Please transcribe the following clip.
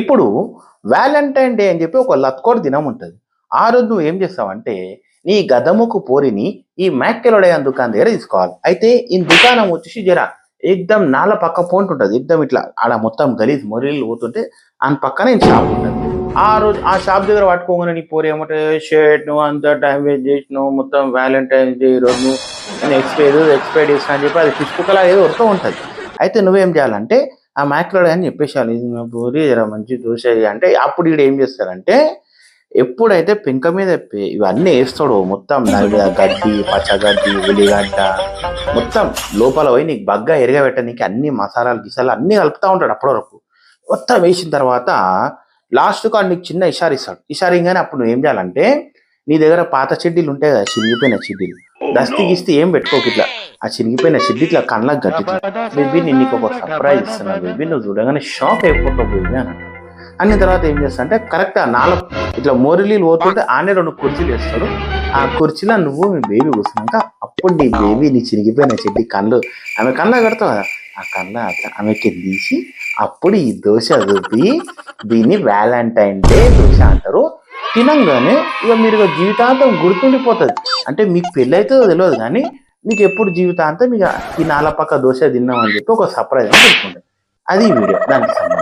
ఇప్పుడు Valentine day అని చెప్పి ఒక లత్కోర్ దినం ఉంటుంది. ఆ రోజు నువ్వు ఏం చేస్తావంటే నీ గదముకు పోరిని ఈ మ్యాక్కెలోడయాన్ దుకాణం దగ్గర తీసుకోవాలి. అయితే ఈ దుకాణం వచ్చేసి జర ఏకదం నాల పక్క పోంటు ఉంటుంది. ఏకదం ఇట్లా ఆడ మొత్తం గలీజ్ మొరీలు పోతుంటే ఆయన పక్కనే షాప్ ఉంటుంది. ఆ రోజు ఆ షాప్ దగ్గర పట్టుకోగానే నీ పోరి ఏమంటే షర్ట్ నువ్వు అంతా టైం వేస్ట్ చేసినావు, మొత్తం వ్యాలంటైన్స్ డే ఈరోజు నేను ఎక్స్పైర్ చేసిన అని చెప్పి అది పిచ్చుకులా ఏదో వస్తూ ఉంటుంది. అయితే నువ్వేం చేయాలంటే ఆ మ్యాక్లోడ్ అని చెప్పేసాలి, ఇది నా పూరి జర మంచి దోశ అంటే అప్పుడు ఈడు ఏం చేస్తారంటే ఎప్పుడైతే పెంక మీద ఇవన్నీ వేస్తాడో మొత్తం గడ్డి పచ్చగడ్డి ఉల్లిగడ్డ మొత్తం లోపల పోయి నీకు బగ్గా ఎరగబెట్ట నీకు అన్ని మసాలాలు గిసాలు అన్ని కలుపుతూ ఉంటాడు. అప్పటి వరకు మొత్తం వేసిన తర్వాత లాస్ట్ కాడు నీకు చిన్న ఇషారిస్తాడు. ఇషారింగానే అప్పుడు నువ్వు ఏం చేయాలంటే నీ దగ్గర పాత చెడ్డీలు ఉంటాయి కదా, చినిగిపోయిన చెడ్డీలు, దస్తి గిస్తే ఏం పెట్టుకోకు, ఇట్లా ఆ చినిగిపోయిన చెడ్డీ ఇట్లా కళ్ళకు గట్టి బేబీ నేను నీకు ఒక సర్ప్రైజ్ ఇస్తున్నా బేబీ, నువ్వు చూడగానే షాక్ అయిపోతావు బేబీ అని అంటాడు. అన్న తర్వాత ఏం చేస్తా అంటే కరెక్ట్ ఆ నాలుగు ఇట్లా మోరిలీలు పోతుంటే ఆనే 2 కుర్చీలు వేస్తాడు. ఆ కుర్చీలో నువ్వు మీ బేబీ కూర్చున్నాక అప్పుడు నీ బేబీ నీ చినిగిపోయిన చెడ్డి కళ్ళు ఆమె కళ్ళ కడతావు కదా, ఆ కళ్ళ అట్లా ఆమెకి తీసి అప్పుడు ఈ దోశ చూపి దీన్ని వ్యాలంటైన్ డే దోశ అంటారు. తినంగానే ఇక మీరు జీవితాంతం గుర్తుండిపోతుంది. అంటే మీకు పెళ్ళి అవుతుందో తెలియదు కానీ మీకు ఎప్పుడు జీవితాంతం ఇక ఈ నాల పక్క దోశ తిన్నామని చెప్పి ఒక సర్ప్రైజ్ అని గుర్తుంటుంది. అది వీడియో దానికి సంబంధించి.